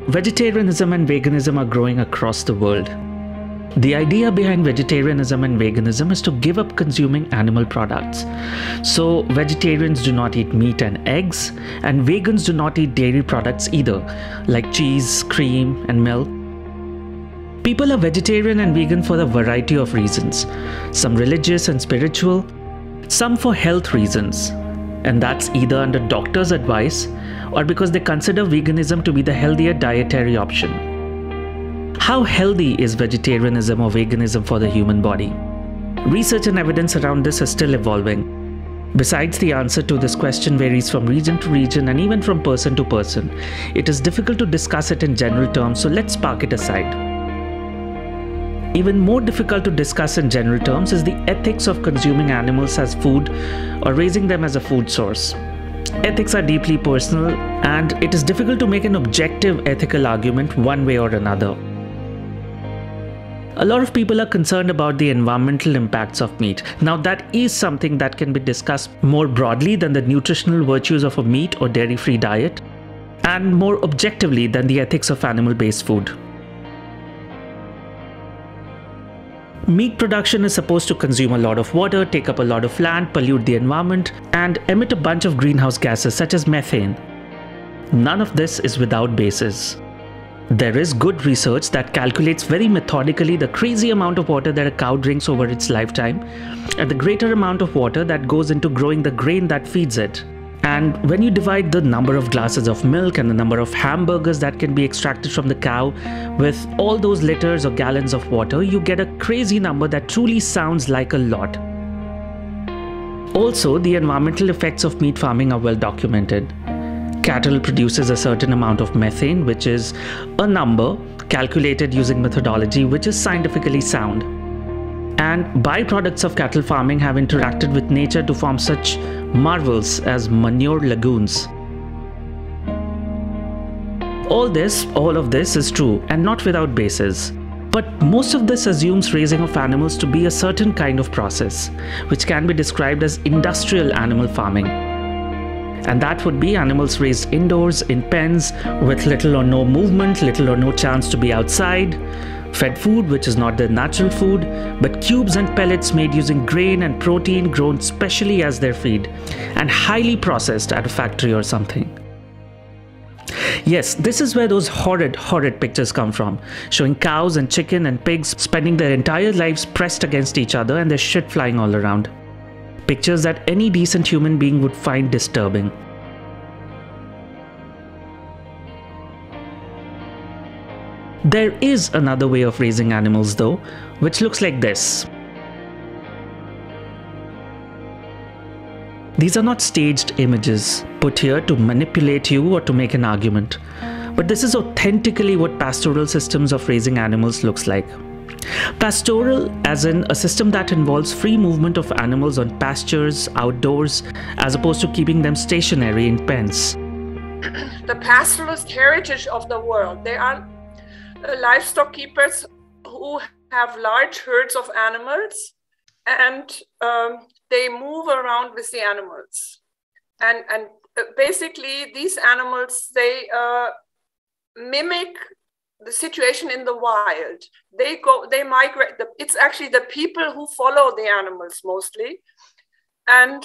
Vegetarianism and veganism are growing across the world. The idea behind vegetarianism and veganism is to give up consuming animal products. So vegetarians do not eat meat and eggs, and vegans do not eat dairy products either, like cheese, cream, and milk. People are vegetarian and vegan for a variety of reasons, some religious and spiritual, some for health reasons, and that's either under doctor's advice or because they consider veganism to be the healthier dietary option. How healthy is vegetarianism or veganism for the human body? Research and evidence around this is still evolving. Besides, the answer to this question varies from region to region and even from person to person. It is difficult to discuss it in general terms, so let's park it aside. Even more difficult to discuss in general terms is the ethics of consuming animals as food or raising them as a food source. Ethics are deeply personal, and it is difficult to make an objective ethical argument one way or another. A lot of people are concerned about the environmental impacts of meat. Now, that is something that can be discussed more broadly than the nutritional virtues of a meat or dairy-free diet, and more objectively than the ethics of animal-based food. Meat production is supposed to consume a lot of water, take up a lot of land, pollute the environment, and emit a bunch of greenhouse gases such as methane. None of this is without basis. There is good research that calculates very methodically the crazy amount of water that a cow drinks over its lifetime, and the greater amount of water that goes into growing the grain that feeds it. And when you divide the number of glasses of milk and the number of hamburgers that can be extracted from the cow with all those liters or gallons of water, you get a crazy number that truly sounds like a lot. Also, the environmental effects of meat farming are well documented. Cattle produces a certain amount of methane, which is a number calculated using methodology which is scientifically sound. And byproducts of cattle farming have interacted with nature to form such marvels as manure lagoons. All of this is true and not without basis. But most of this assumes raising of animals to be a certain kind of process, which can be described as industrial animal farming. And that would be animals raised indoors in pens with little or no movement, little or no chance to be outside, fed food which is not their natural food, but cubes and pellets made using grain and protein grown specially as their feed, and highly processed at a factory or something. Yes, this is where those horrid pictures come from, showing cows and chicken and pigs spending their entire lives pressed against each other and their shit flying all around. Pictures that any decent human being would find disturbing. There is another way of raising animals though, which looks like this. These are not staged images put here to manipulate you or to make an argument, but this is authentically what pastoral systems of raising animals looks like. Pastoral as in a system that involves free movement of animals on pastures, outdoors, as opposed to keeping them stationary in pens. The pastoralist heritage of the world. They are livestock keepers who have large herds of animals, and they move around with the animals. And basically these animals, they mimic the situation in the wild. They migrate. It's actually the people who follow the animals mostly. And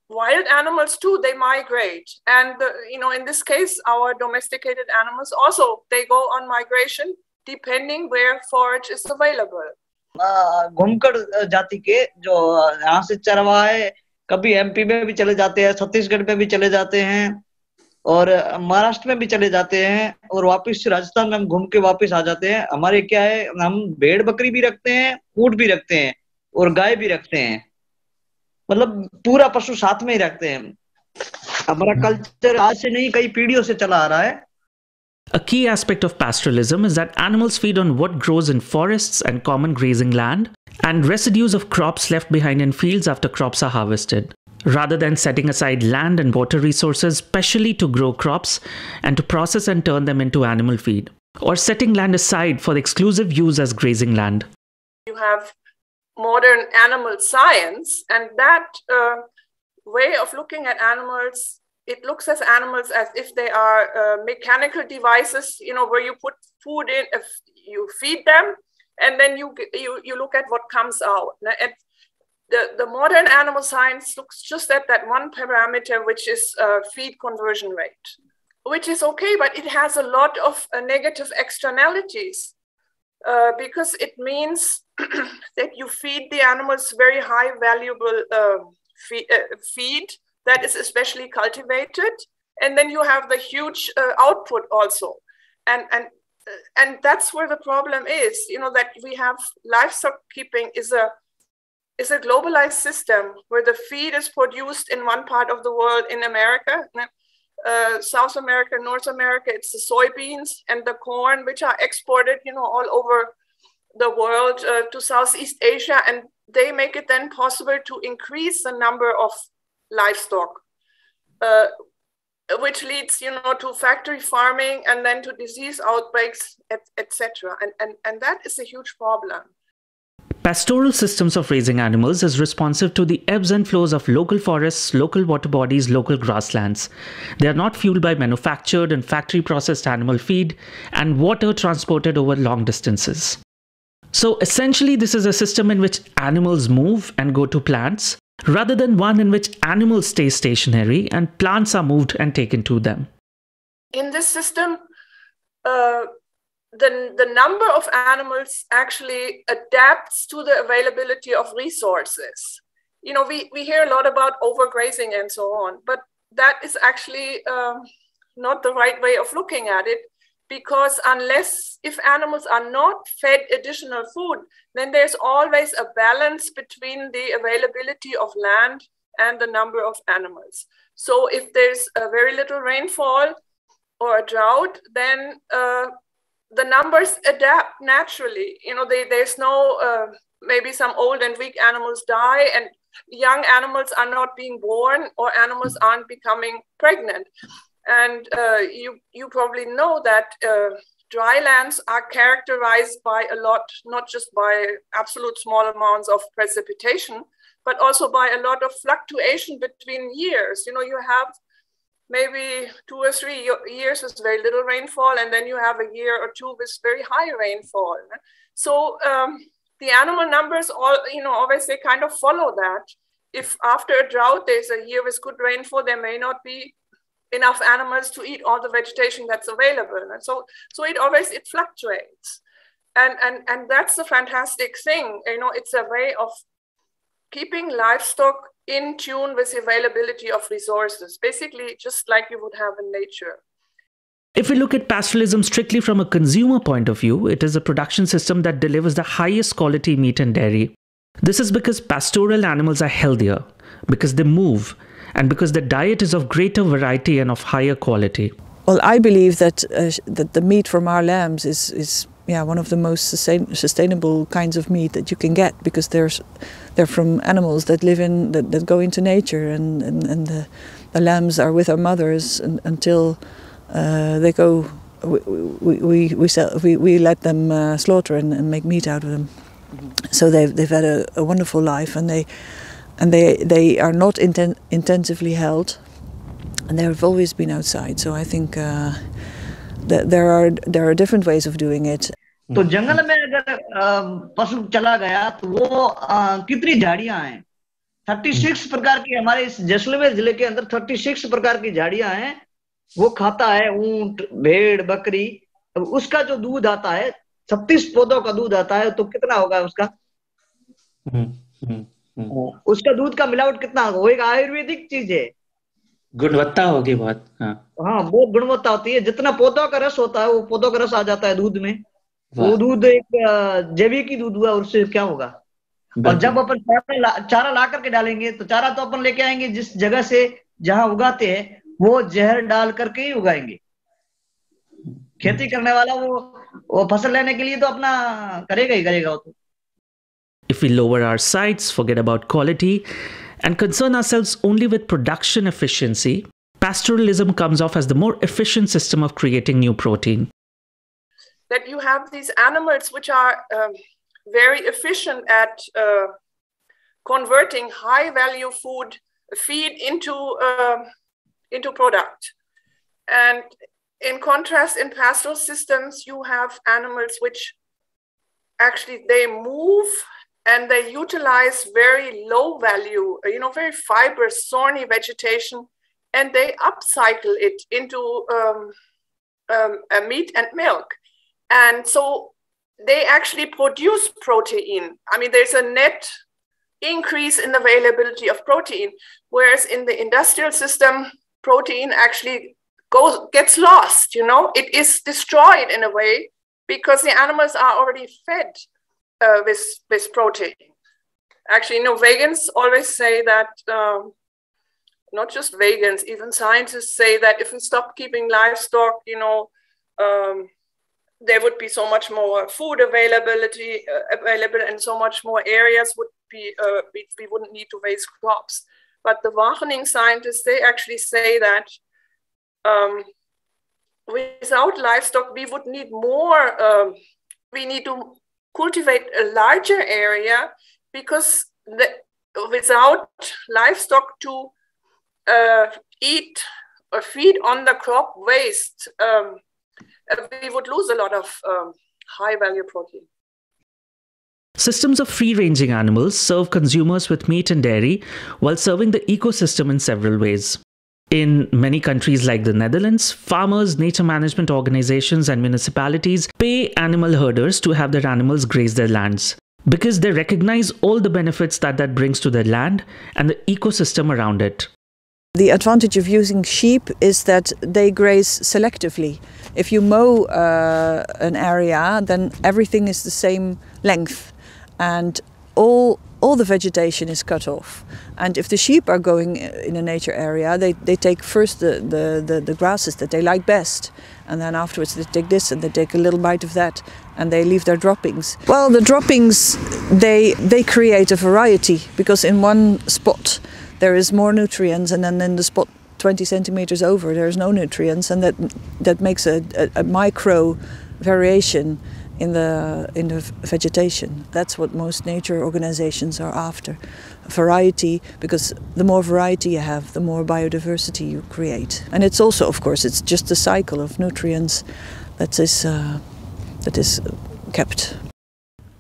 wild animals too, they migrate. And, in this case, our domesticated animals also, they go on migration depending where forage is available. घूमकर जाति के जो यहाँ से चरवाहे कभी MP में भी चले जाते हैं, छत्तीसगढ़ में भी चले जाते हैं और महाराष्ट्र में भी चले जाते हैं और वापस राजस्थान में हम घूम के वापस आ जाते हैं। हमारे क्या है, हम भेड़ बकरी भी रखते हैं, ऊंट भी रखते हैं और गाय भी रखते हैं, मतलब पूरा पशु साथ में ही रखते हैं। हमारा कल्चर आज से नहीं, कई पीढ़ियों से चला आ रहा है। A key aspect of pastoralism is that animals feed on what grows in forests and common grazing land and residues of crops left behind in fields after crops are harvested, rather than setting aside land and water resources specially to grow crops and to process and turn them into animal feed, or setting land aside for the exclusive use as grazing land. You have modern animal science, and that way of looking at animals it looks at animals as if they are mechanical devices, where you put food in, if you feed them, and then you look at what comes out. And the modern animal science looks just at that one parameter, which is feed conversion rate, which is okay, but it has a lot of negative externalities because it means that you feed the animals very high valuable feed that is especially cultivated, and then you have the huge output also, and that's where the problem is. That we have livestock keeping is a globalized system where the feed is produced in one part of the world, in America, South America, North America, it's the soybeans and the corn, which are exported, all over the world to Southeast Asia, and they make it then possible to increase the number of livestock, which leads, to factory farming and then to disease outbreaks, etc. And that is a huge problem. Pastoral systems of raising animals is responsive to the ebbs and flows of local forests, local water bodies, local grasslands. They are not fueled by manufactured and factory processed animal feed and water transported over long distances. So essentially, this is a system in which animals move and go to plants, rather than one in which animals stay stationary and plants are moved and taken to them. In this system, the number of animals actually adapts to the availability of resources. We hear a lot about overgrazing and so on, but that is actually not the right way of looking at it, because if animals are not fed additional food, then there's always a balance between the availability of land and the number of animals. So if there's a very little rainfall or a drought, then the numbers adapt naturally. There's no, maybe some old and weak animals die and young animals are not being born, or animals aren't becoming pregnant. And you probably know that dry lands are characterized by a lot, not just by absolute small amounts of precipitation, but also by a lot of fluctuation between years. You have maybe 2 or 3 years with very little rainfall, and then you have a year or two with very high rainfall. So the animal numbers always they kind of follow that. If after a drought there's a year with good rainfall, there may not be enough animals to eat all the vegetation that's available. And so it fluctuates. And that's the fantastic thing. It's a way of keeping livestock in tune with the availability of resources, basically just like you would have in nature. If we look at pastoralism strictly from a consumer point of view, it is a production system that delivers the highest quality meat and dairy. This is because pastoral animals are healthier, because they move, and because the diet is of greater variety and of higher quality. Well, I believe that the meat from our lambs is one of the most sustainable kinds of meat that you can get, because they're from animals that live that go into nature, and the lambs are with our mothers until they go. We let them slaughter and make meat out of them. So they've had a wonderful life, and they are not intensively held, and they have always been outside. So I think that there are different ways of doing it. तो जंगल में अगर पशु चला गया तो वो कितनी झाड़ियां हैं, 36 प्रकार की, हमारे इस जैसलमेर जिले के अंदर 36 प्रकार की झाड़ियां हैं। वो खाता है ऊंट, भेड़, बकरी। अब उसका जो दूध आता है 36 पौधों का दूध आता है, तो कितना होगा उसका? उसका दूध का मिलावट कितना होगा? वो एक आयुर्वेदिक चीज है, गुणवत्ता होगी बहुत। हाँ, बहुत गुणवत्ता होती है। जितना पौधों का रस होता है वो पौधों का रस आ जाता है दूध में। वो दूध एक जैविक दूध हुआ, उससे क्या होगा? और जब अपन चारा ला करके डालेंगे तो चारा तो अपन लेके आएंगे जिस जगह से जहां उगाते हैं, वो जहर डाल करके ही उगाएंगे। खेती करने वाला वो फसल लेने के लिए तो अपना करेगा ही करेगा वो तो। If we lower our sights, forget about quality, and concern ourselves only with production efficiency, pastoralism comes off as the more efficient system of creating new protein. That you have these animals which are very efficient at converting high value feed into into product. And in contrast, in pastoral systems, you have animals which actually they move and they utilize very low value, very fibrous, thorny vegetation, and they upcycle it into meat and milk. And so they actually produce protein. I mean, there's a net increase in availability of protein, whereas in the industrial system, protein actually gets lost, it is destroyed in a way because the animals are already fed with protein. Actually, vegans always say that, not just vegans, even scientists say that if we stop keeping livestock, there would be so much more food available and so much more areas would be, we wouldn't need to raise crops. But the Wageningen scientists, they actually say that without livestock, we would need more, we need to cultivate a larger area because without livestock to eat or feed on the crop waste, we would lose a lot of high value protein. Systems of free-ranging animals serve consumers with meat and dairy while serving the ecosystem in several ways. In many countries like the Netherlands, farmers, nature management organizations and municipalities pay animal herders to have their animals graze their lands because they recognize all the benefits that brings to their land and the ecosystem around it. The advantage of using sheep is that they graze selectively. If you mow an area, then everything is the same length and all the vegetation is cut off. And if the sheep are going in a nature area, they take first the grasses that they like best, and then afterwards they take this and they take a little bite of that and they leave their droppings. Well, the droppings, they create a variety because in one spot there is more nutrients, and then in the spot 20 centimeters over there's no nutrients, and that makes a micro variation in the vegetation. That's what most nature organizations are after, variety, because the more variety you have, the more biodiversity you create. And it's also, of course, it's just a cycle of nutrients that is kept.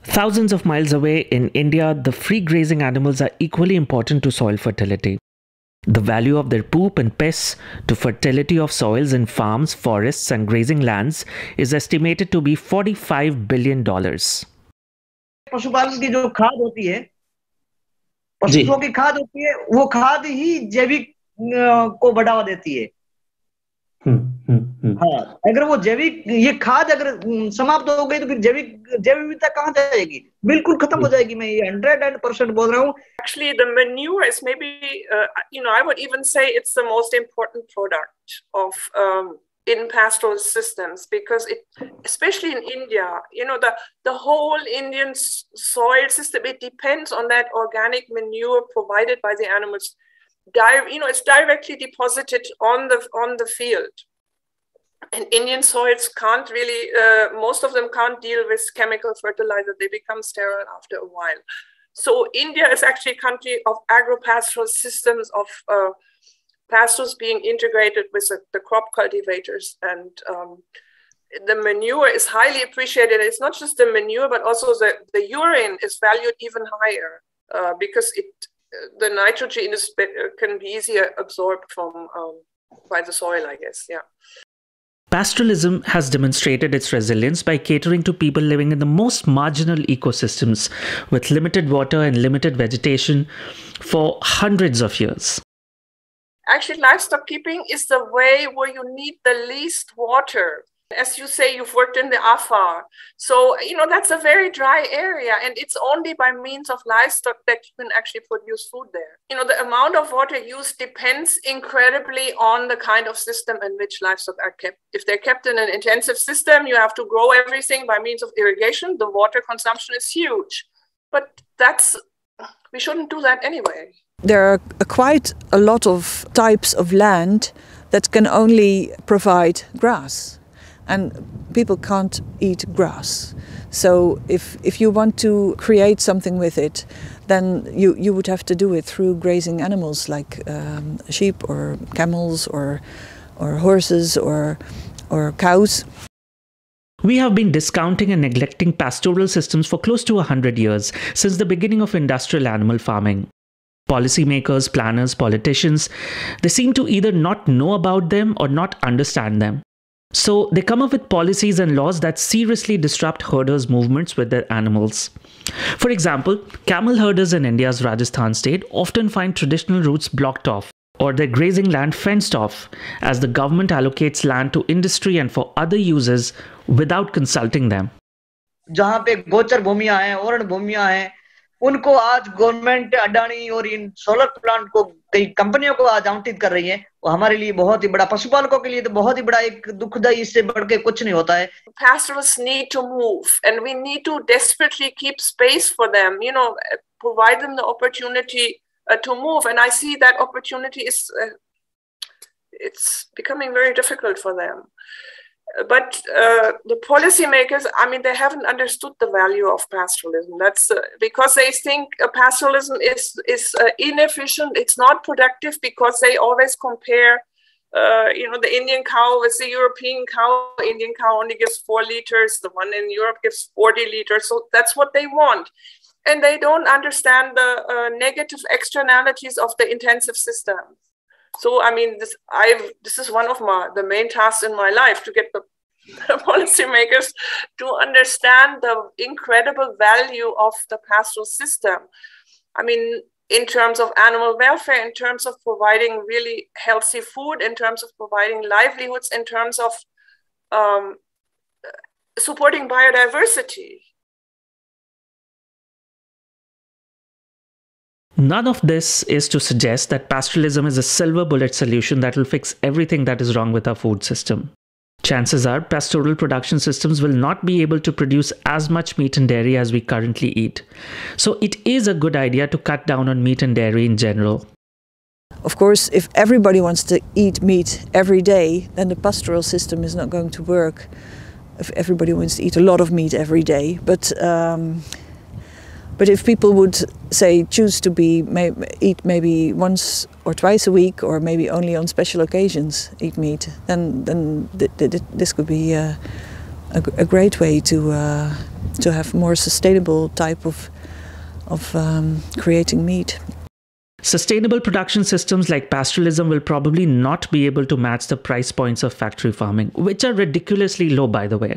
Thousands of miles away in India, the free grazing animals are equally important to soil fertility. The value of their poop and piss to fertility of soils in farms, forests and grazing lands is estimated to be $45 billion. पशुपालन की जो खाद होती है, पशुओं की खाद होती है, वो खाद ही जैविक को बढ़ावा देती है। हाँ, अगर वो जैविक ये खाद अगर समाप्त हो गई तो फिर जैविक विविधता कहाँ जाएगी? बिल्कुल खत्म हो जाएगी। मैं ये 100% बोल रहा हूँ। Actually, the manure is maybe, I would even say it's the most important product of in pastoral systems because especially in India, the whole Indian soil system, it depends on that organic manure provided by the animals. It's directly deposited on the field. And Indian soils can't really, most of them can't deal with chemical fertilizer. They become sterile after a while. So India is actually a country of agro-pastoral systems of pastures being integrated with the crop cultivators. And the manure is highly appreciated. It's not just the manure, but also the urine is valued even higher because the nitrogen can be easier absorbed by the soil, I guess, yeah. Pastoralism has demonstrated its resilience by catering to people living in the most marginal ecosystems with limited water and limited vegetation for hundreds of years. Actually, livestock keeping is the way where you need the least water. As you say, you've worked in the Afar. So, that's a very dry area, and it's only by means of livestock that you can actually produce food there. The amount of water used depends incredibly on the kind of system in which livestock are kept. If they're kept in an intensive system, you have to grow everything by means of irrigation. The water consumption is huge, but we shouldn't do that anyway. There are quite a lot of types of land that can only provide grass. and people can't eat grass. So if you want to create something with it, then you would have to do it through grazing animals like sheep or camels or horses or cows. We have been discounting and neglecting pastoral systems for close to 100 years, since the beginning of industrial animal farming. Policymakers, planners, politicians, they seem to either not know about them or not understand them. So they come up with policies and laws that seriously disrupt herders' movements with their animals. For example, camel herders in India's Rajasthan state often find traditional routes blocked off or their grazing land fenced off, as the government allocates land to industry and for other uses without consulting them. जहाँ पे गोचर भूमियां हैं, ओरण भूमियां हैं, उनको आज government Adani और इन solar plant को कई कंपनियों को आज आवंटित कर रही है। वो हमारे लिए बहुत ही बड़ा, पशुपालकों के लिए तो बहुत ही बड़ा एक दुखदाई, इससे बढ़ के कुछ नहीं होता है। Pastoralists need to move, and we need to desperately keep space for them. Provide them the opportunity to move, and I see that opportunity is it's becoming very difficult for them. But the policymakers, they haven't understood the value of pastoralism. That's because they think pastoralism is inefficient. It's not productive because they always compare, the Indian cow with the European cow. Indian cow only gives 4 liters. The one in Europe gives 40 liters. So that's what they want. And they don't understand the negative externalities of the intensive systems. So, this is one of the main tasks in my life, to get the policymakers to understand the incredible value of the pastoral system. In terms of animal welfare, in terms of providing really healthy food, in terms of providing livelihoods, in terms of supporting biodiversity. None of this is to suggest that pastoralism is a silver bullet solution that will fix everything that is wrong with our food system. Chances are pastoral production systems will not be able to produce as much meat and dairy as we currently eat. So it is a good idea to cut down on meat and dairy in general. Of course, if everybody wants to eat meat every day, then the pastoral system is not going to work. If everybody wants to eat a lot of meat every day, but if people would choose to eat maybe once or twice a week, or maybe only on special occasions eat meat, then this could be a great way to have more sustainable type of creating meat. Sustainable production systems like pastoralism will probably not be able to match the price points of factory farming, which are ridiculously low, by the way.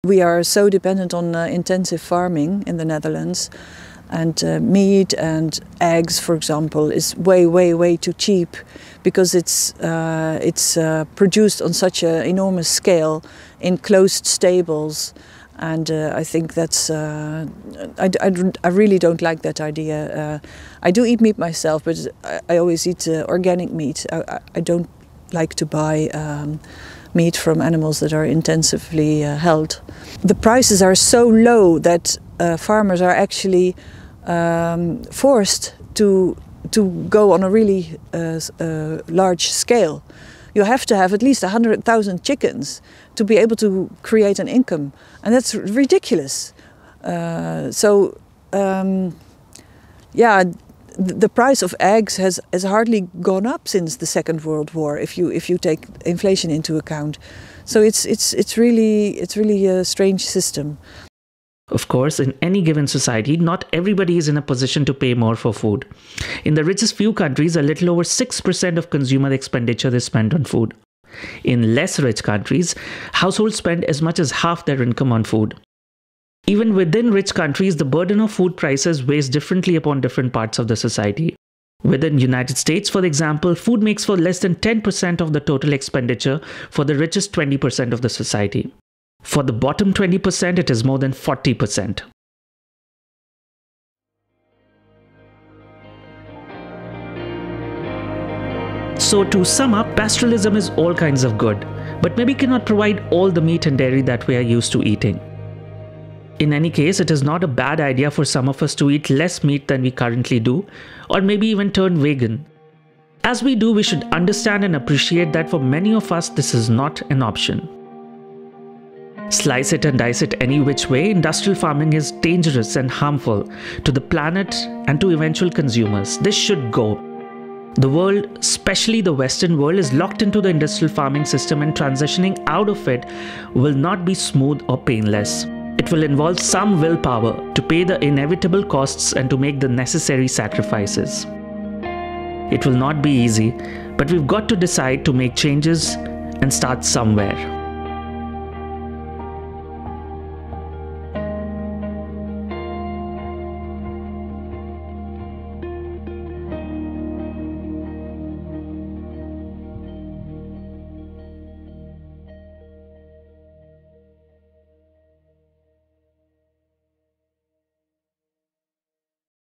We are so dependent on intensive farming in the Netherlands, and meat and eggs, for example, is way too cheap, because it's produced on such an enormous scale in closed stables, and I think that's I really don't like that idea. I do eat meat myself, but I always eat organic meat. I don't like to buy meat from animals that are intensively held. The prices are so low that farmers are actually forced to go on a really large scale. You have to have at least 100,000 chickens to be able to create an income, and that's ridiculous. The price of eggs has hardly gone up since the Second World War, if you take inflation into account. So it's really a strange system. Of course, in any given society, not everybody is in a position to pay more for food. In the richest few countries, a little over 6% of consumer expenditure is spent on food. In less rich countries, households spend as much as half their income on food. Even within rich countries, the burden of food prices weighs differently upon different parts of the society. Within the United States, for example, food makes for less than 10% of the total expenditure for the richest 20% of the society. For the bottom 20%, it is more than 40%. So to sum up, pastoralism is all kinds of good, but maybe cannot provide all the meat and dairy that we are used to eating. In any case, it is not a bad idea for some of us to eat less meat than we currently do, or maybe even turn vegan. As we do, we should understand and appreciate that for many of us, this is not an option. Slice it and dice it any which way, industrial farming is dangerous and harmful to the planet and to eventual consumers. This should go. The world, especially the Western world, is locked into the industrial farming system, and transitioning out of it will not be smooth or painless. It will involve some willpower to pay the inevitable costs and to make the necessary sacrifices. It will not be easy, but we've got to decide to make changes and start somewhere.